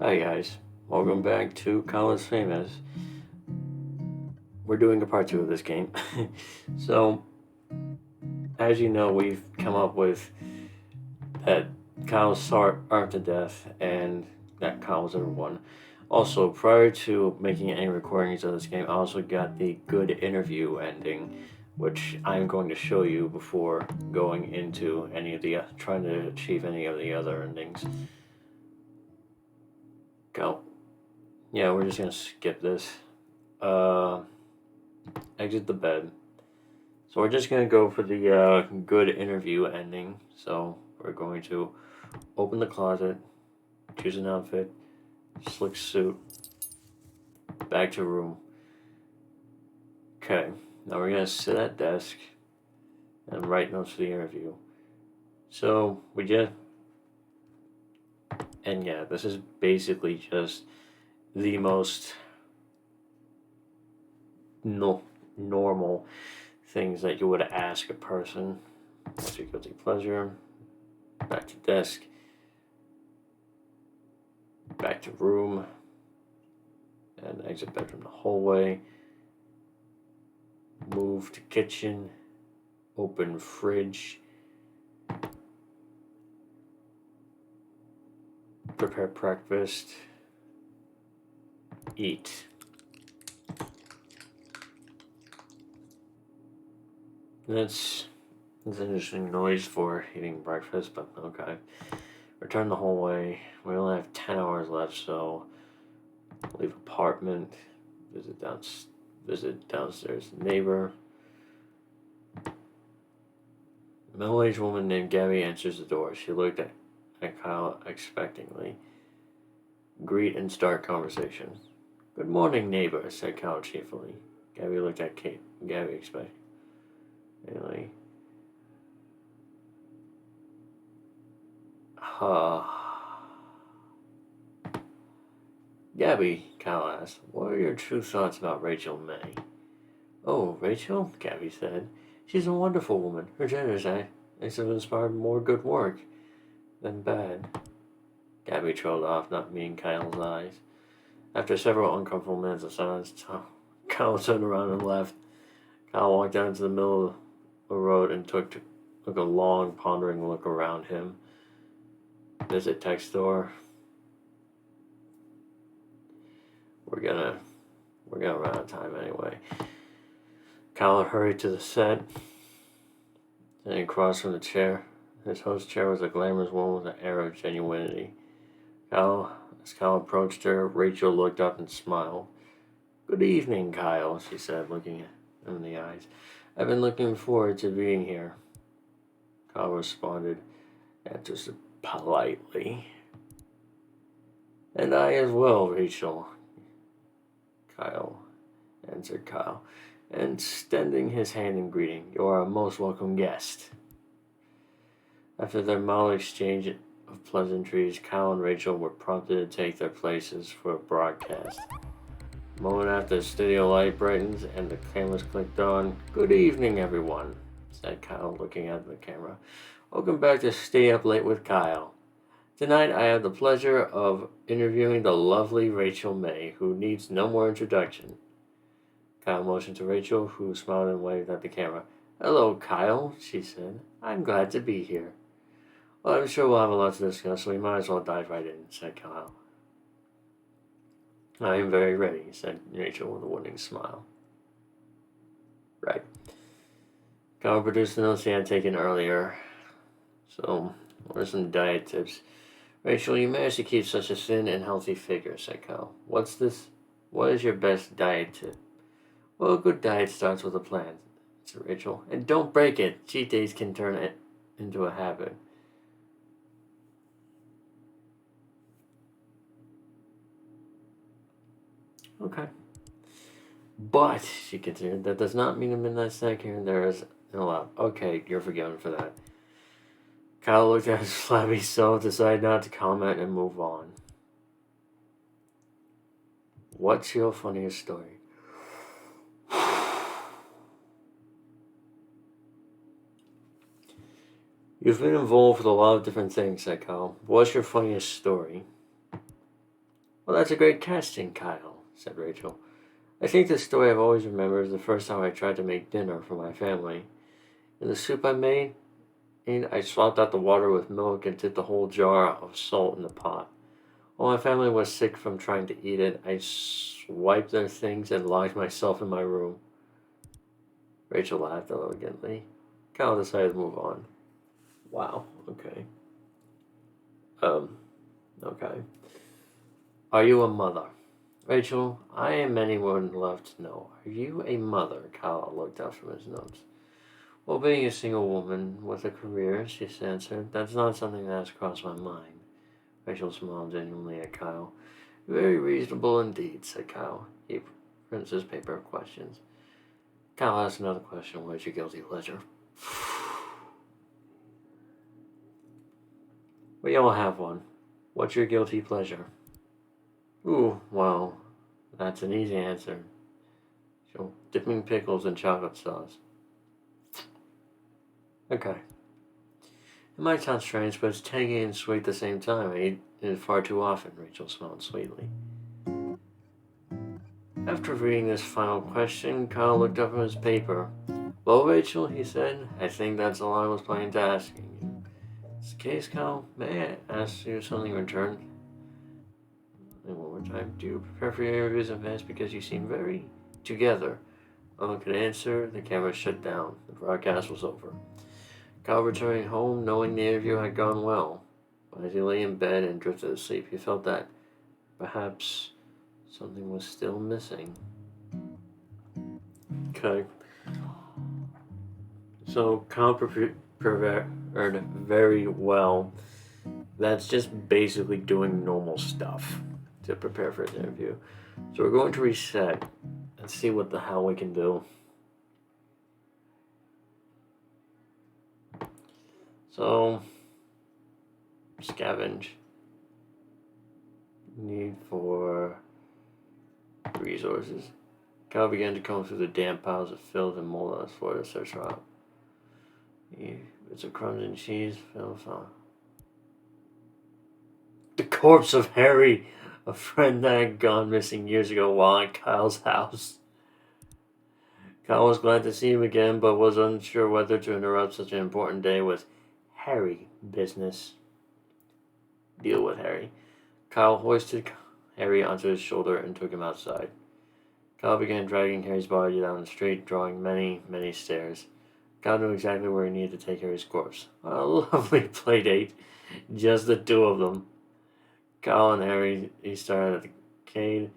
Hi guys, welcome back to College Famous. We're doing a part 2 of this game. So, as you know, we've come up with that Kyle starved to death and that Kyle was everyone. Also, prior to making any recordings of this game, I also got the good interview ending, which I'm going to show you before going into any of the trying to achieve any of the other endings. Go. Yeah, we're just gonna skip this. Exit the bed. So we're just gonna go for the good interview ending. So we're going to open the closet, choose an outfit, slick suit, back to room. Okay, now we're gonna sit at desk and write notes for the interview. So we just, and yeah, this is basically just the most normal things that you would ask a person. What's your guilty pleasure? Back to desk. Back to room. And exit bedroom the hallway. Move to kitchen. Open fridge. Prepare breakfast. Eat. That's an interesting noise for eating breakfast, but okay. Return the hallway. We only have 10 hours left, so leave apartment. Visit downstairs neighbor. Middle-aged woman named Gabby answers the door. She looked at Kyle expectantly. Greet and start conversation. Good morning, neighbor, said Kyle cheerfully. Gabby looked at Kate. Gabby expectantly. Gabby, Kyle asked, what are your true thoughts about Rachel May? Oh, Rachel, Gabby said. She's a wonderful woman. Her generous acts have inspired more good work than bad. Gabby trailed off, not meeting Kyle's eyes. After several uncomfortable minutes of silence, Kyle turned around and left. Kyle walked down to the middle of the road and took a long, pondering look around him. Visit tech store. We're gonna run out of time anyway. Kyle hurried to the set and across from the chair. His host's chair was a glamorous woman with an air of genuinity. As Kyle approached her, Rachel looked up and smiled. Good evening, Kyle, she said, looking him in the eyes. I've been looking forward to being here. Kyle responded, just politely. And I as well, Rachel, Kyle answered Kyle, and extending his hand in greeting. You are a most welcome guest. After their mild exchange of pleasantries, Kyle and Rachel were prompted to take their places for a broadcast. A moment after the studio light brightens and the cameras clicked on, good evening, everyone, said Kyle, looking at the camera. Welcome back to Stay Up Late with Kyle. Tonight I have the pleasure of interviewing the lovely Rachel May, who needs no more introduction. Kyle motioned to Rachel, who smiled and waved at the camera. Hello, Kyle, she said. I'm glad to be here. Well, I'm sure we'll have a lot to discuss, so we might as well dive right in, said Kyle. I am very ready, said Rachel with a winning smile. Right. Kyle produced the notes he had taken earlier. So, what are some diet tips? Rachel, you managed to keep such a thin and healthy figure, said Kyle. What is your best diet tip? Well, a good diet starts with a plan, said Rachel. And don't break it. Cheat days can turn it into a habit. Okay. But, she continued, that does not mean a midnight snack here and there is allowed. Okay, you're forgiven for that. Kyle looked at his flabby self, decided not to comment, and move on. What's your funniest story? You've been involved with a lot of different things, said Kyle. What's your funniest story? Well, that's a great casting, Kyle, said Rachel. I think the story I've always remembered is the first time I tried to make dinner for my family. In the soup I made, I swapped out the water with milk and dipped the whole jar of salt in the pot. While my family was sick from trying to eat it, I swiped their things and locked myself in my room. Rachel laughed elegantly. Kyle decided to move on. Wow, okay. Um, okay. Are you a mother? Rachel, I am anyone would love to know. Are you a mother? Kyle looked up from his notes. Well, being a single woman with a career, she answered, that's not something that's crossed my mind. Rachel smiled genuinely at Kyle. Very reasonable indeed, said Kyle. He prints his paper of questions. Kyle asked another question. What is your guilty pleasure? We all have one. What's your guilty pleasure? Ooh, well, that's an easy answer. So, dipping pickles in chocolate sauce. Okay. It might sound strange, but it's tangy and sweet at the same time. I eat it far too often, Rachel smiled sweetly. After reading this final question, Kyle looked up from his paper. Well, Rachel, he said, I think that's all I was planning to asking you. It's the case, Kyle. May I ask you something in return? And one more time, do you prepare for your interviews in advance because you seem very together? No one could answer. The camera shut down. The broadcast was over. Kyle returning home, knowing the interview had gone well. But as he lay in bed and drifted asleep, he felt that perhaps something was still missing. Okay. So Kyle prepared very well. That's just basically doing normal stuff to prepare for his interview. So we're going to reset and see what the hell we can do. So, scavenge. Need for resources. Kyle began to comb through the damp piles of filth and mold on his floor to search for out. Bits of crumbs and cheese fell off. The corpse of Harry, a friend that had gone missing years ago while at Kyle's house. Kyle was glad to see him again, but was unsure whether to interrupt such an important day with Harry business. Deal with Harry. Kyle hoisted Harry onto his shoulder and took him outside. Kyle began dragging Harry's body down the street, drawing many, many stairs. Kyle knew exactly where he needed to take Harry's corpse. A lovely playdate. Just the two of them. Kyle and Harry, he started at the arcade.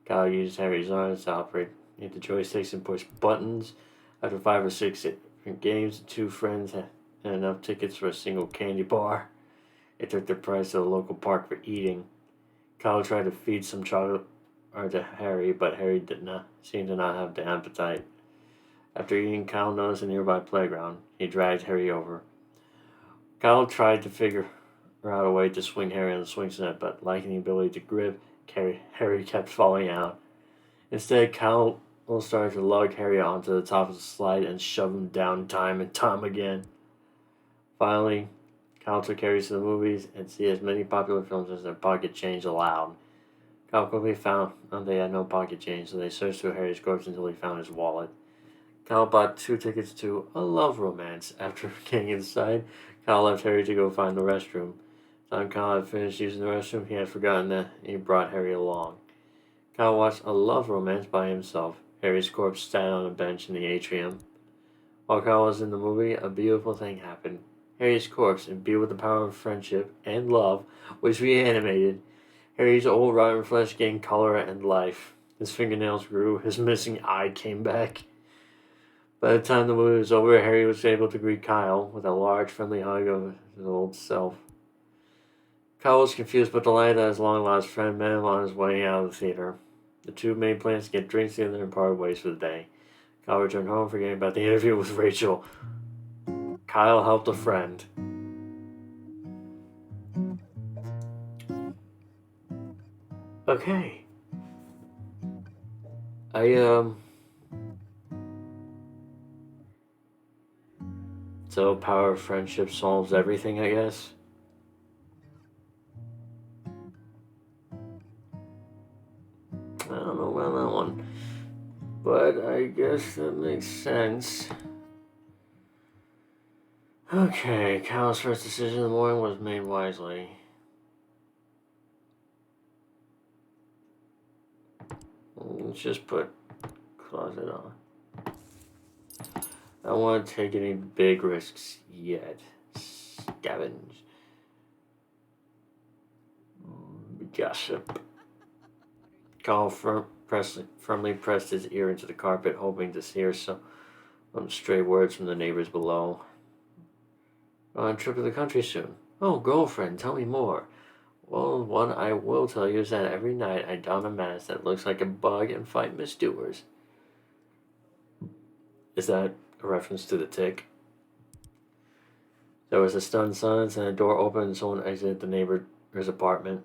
Kyle used Harry's arms to operate the joysticks and push buttons. After 5 or 6 different games, the two friends had enough tickets for a single candy bar. They took their prize to a local park for eating. Kyle tried to feed some chocolate to Harry, but Harry did not seem to not have the appetite. After eating, Kyle noticed a nearby playground. He dragged Harry over. Kyle tried to figure out a way to swing Harry on the swing set, but lacking the ability to grip, Harry kept falling out. Instead, Kyle started to lug Harry onto the top of the slide and shove him down time and time again. Finally, Kyle took Harry to the movies and see as many popular films as their pocket change allowed. Kyle quickly found they had no pocket change, so they searched through Harry's corpse until he found his wallet. Kyle bought 2 tickets to a love romance. After getting inside, Kyle left Harry to go find the restroom. By the time Kyle had finished using the restroom, he had forgotten that he brought Harry along. Kyle watched a love romance by himself. Harry's corpse sat on a bench in the atrium. While Kyle was in the movie, a beautiful thing happened. Harry's corpse, imbued with the power of friendship and love, was reanimated. Harry's old rotten flesh gained color and life. His fingernails grew. His missing eye came back. By the time the movie was over, Harry was able to greet Kyle with a large, friendly hug of his old self. Kyle was confused but delighted that his long-lost friend met him on his way out of the theater. The two made plans to get drinks together and parted ways for the day. Kyle returned home forgetting about the interview with Rachel. Kyle helped a friend. Okay. So power of friendship solves everything, I guess. don't know about that one. But I guess that makes sense. Okay, Kyle's first decision in the morning was made wisely. Let's just put closet on. I don't want to take any big risks yet. Scavenge. Gossip. Kyle firmly pressed his ear into the carpet, hoping to hear some stray words from the neighbors below. On a trip to the country soon. Oh, girlfriend, tell me more. Well, what I will tell you is that every night I don a mask that looks like a bug and fight misdoers. Is that a reference to the tick? There was a stunned silence and a door opened and someone exited the neighbor's apartment.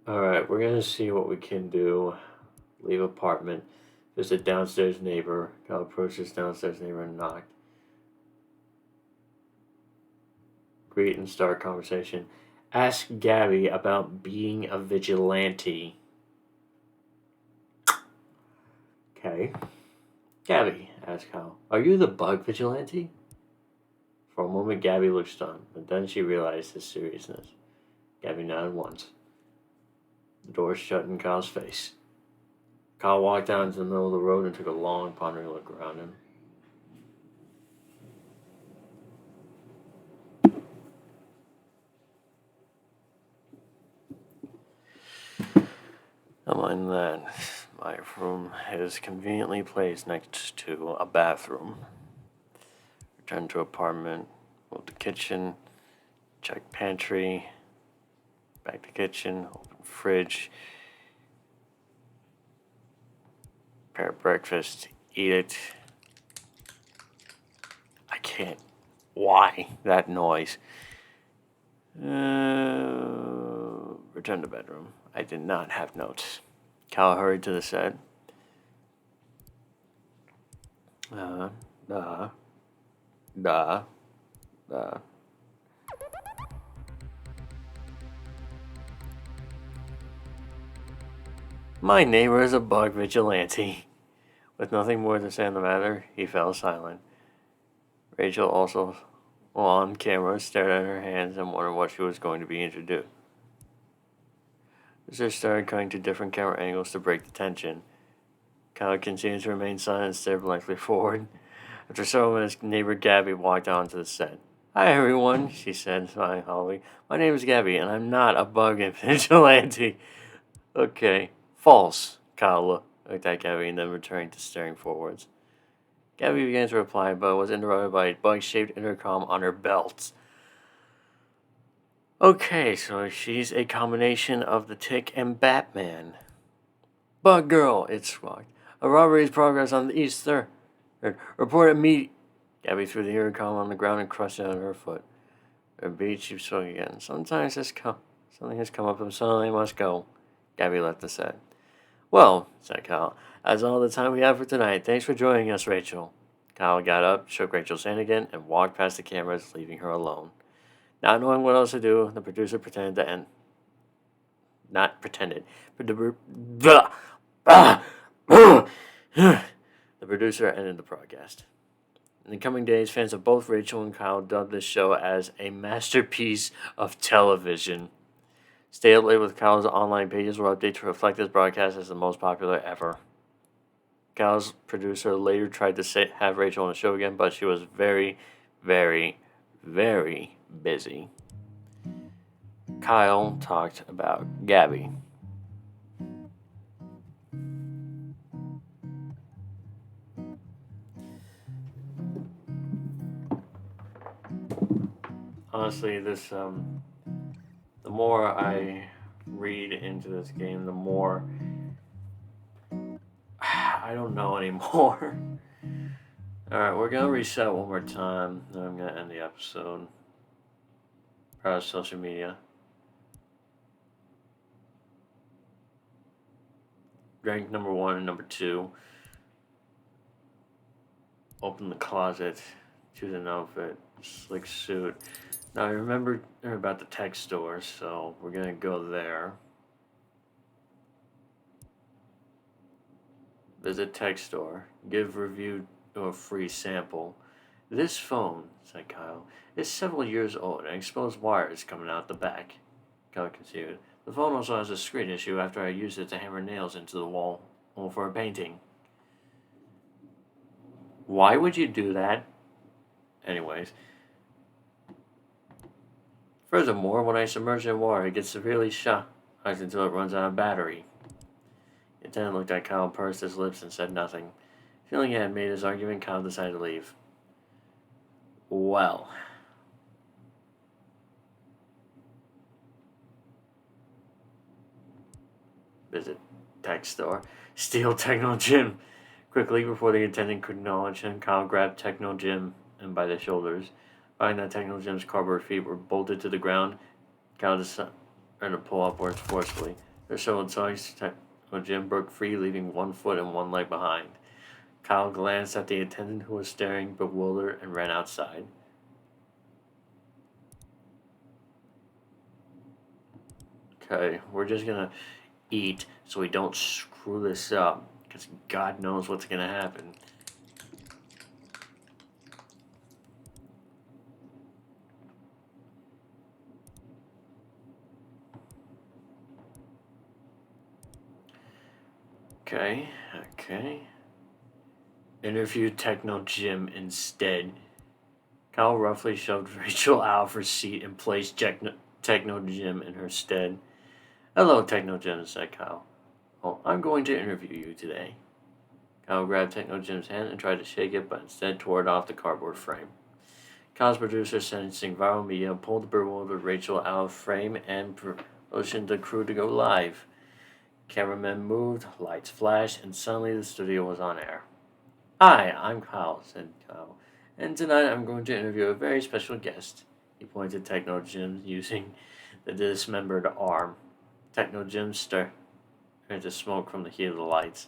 Alright, we're gonna see what we can do. Leave apartment. There's a downstairs neighbor. Kyle approached his downstairs neighbor and knocked. Greet and start conversation. Ask Gabby about being a vigilante. Okay. Gabby, asked Kyle, are you the bug vigilante? For a moment, Gabby looked stunned, but then she realized his seriousness. Gabby nodded once. The door shut in Kyle's face. Kyle walked out into the middle of the road and took a long, pondering look around him. Don't mind that. My room is conveniently placed next to a bathroom. Return to apartment, move the kitchen, check pantry, back to kitchen, open fridge, prepare breakfast, eat it. I can't. Why that noise? Return to bedroom. I did not have notes. Kyle hurried to the set. My neighbor is a bug vigilante. With nothing more to say on the matter, he fell silent. Rachel, also on camera, stared at her hands and wondered what she was going to be introduced. They started cutting to different camera angles to break the tension. Kyle continued to remain silent and stared blankly forward. After several minutes, neighbor Gabby walked onto the set. Hi, everyone, she said, smiling hollowly. My name is Gabby, and I'm not a bug vigilante. Okay. False. Kyle looked at Gabby and then returned to staring forwards. Gabby began to reply, but was interrupted by a bug-shaped intercom on her belt. Okay, so she's a combination of the Tick and Batman. Bug Girl, it squawked. A robbery is progress on the east third. Report immediately. Gabby threw the intercom on the ground and crushed it under her foot. Her beat, she spoke again. Something has come up and suddenly I must go. Gabby left the set. Well, said Kyle, that's all the time we have for tonight. Thanks for joining us, Rachel. Kyle got up, shook Rachel's hand again, and walked past the cameras, leaving her alone. Not knowing what else to do, the producer pretended to end. Not pretended. The producer ended the broadcast. In the coming days, fans of both Rachel and Kyle dubbed this show as a masterpiece of television. Stay up late with Kyle's online pages will update to reflect this broadcast as the most popular ever. Kyle's producer later tried to have Rachel on the show again, but she was very, very, very busy. Kyle talked about Gabby. Honestly, this the more I read into this game, the more I don't know anymore. Alright, we're gonna reset one more time, then I'm gonna end the episode. Browse social media. Rank number 1 and number 2. Open the closet. Choose an outfit. Slick suit. Now I remember about the tech store, so we're gonna go there. Visit tech store. Give review or free sample. This phone, said Kyle, is several years old and exposed wires coming out the back. Kyle continued. The phone also has a screen issue after I used it to hammer nails into the wall for a painting. Why would you do that? Anyways. Furthermore, when I submerge it in water, it gets severely shocked until it runs out of battery. The attendant looked at Kyle, pursed his lips, and said nothing. Feeling it had made his argument, Kyle decided to leave. Well. Visit tech store. Steal Techno Jim. Quickly, before the attendant could acknowledge him, Kyle grabbed Techno Jim by the shoulders. Finding that Techno Jim's cardboard feet were bolted to the ground, Kyle decided to pull upwards forcefully. Their several times, Techno Jim broke free, leaving one foot and one leg behind. Kyle glanced at the attendant, who was staring bewildered, and ran outside. Okay, we're just gonna eat so we don't screw this up, because God knows what's gonna happen. Okay. Interview Techno Jim instead. Kyle roughly shoved Rachel out of her seat and placed Techno Jim in her stead. Hello, Techno Jim, said Kyle. Oh, I'm going to interview you today. Kyle grabbed Techno Jim's hand and tried to shake it, but instead tore it off the cardboard frame. Kyle's producer, sensing viral media, pulled the bewildered Rachel out of frame and motioned the crew to go live. Cameramen moved, lights flashed, and suddenly the studio was on air. Hi, I'm Kyle, said Kyle, and tonight I'm going to interview a very special guest. He pointed to Techno Jim using the dismembered arm. Techno Jim stirred into smoke from the heat of the lights.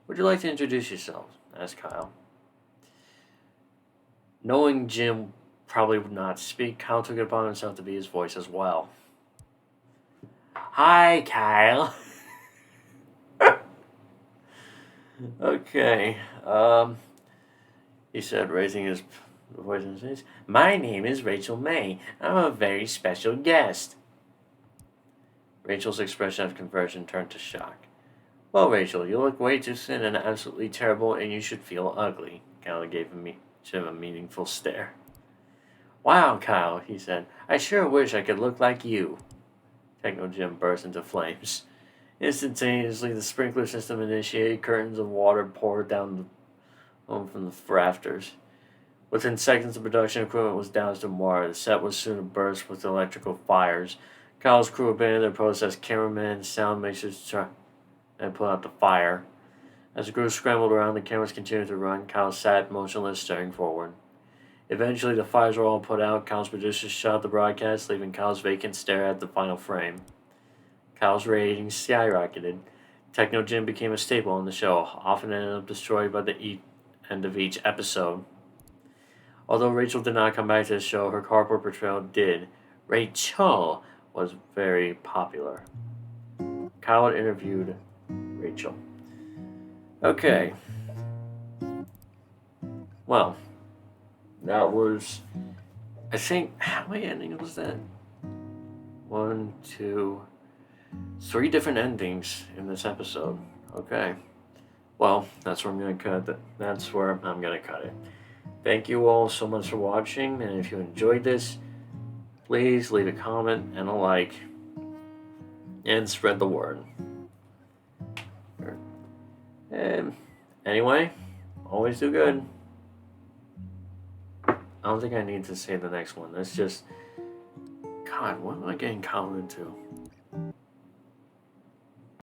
Would you like to introduce yourself? Asked Kyle. Knowing Jim probably would not speak, Kyle took it upon himself to be his voice as well. Hi, Kyle. Okay, he said, raising his voice in his face. My name is Rachel May. I'm a very special guest. Rachel's expression of conversion turned to shock. Well, Rachel, you look way too thin and absolutely terrible, and you should feel ugly. Kyle gave Jim a meaningful stare. Wow, Kyle, he said. I sure wish I could look like you. Techno Jim burst into flames. Instantaneously, the sprinkler system initiated. Curtains of water poured down from the rafters. Within seconds, the production equipment was doused in water. The set was soon abuzz with electrical fires. Kyle's crew abandoned their posts as cameramen and sound mixers tried and put out the fire. As the crew scrambled around, the cameras continued to run. Kyle sat motionless, staring forward. Eventually, the fires were all put out. Kyle's producers shot the broadcast, leaving Kyle's vacant stare at the final frame. Kyle's ratings skyrocketed. Techno Jim became a staple on the show, often ended up destroyed by the end of each episode. Although Rachel did not come back to the show, her cardboard portrayal did. Rachel was very popular. Kyle interviewed Rachel. Okay. Well, that was, I think, how many endings was that? 1, 2, 3 different endings in this episode. Okay. Well, that's where I'm going to cut it. That's where I'm going to cut it. Thank you all so much for watching, and if you enjoyed this, please leave a comment and a like, and spread the word. And anyway, always do good. I don't think I need to say the next one. That's just, God, what am I getting caught into?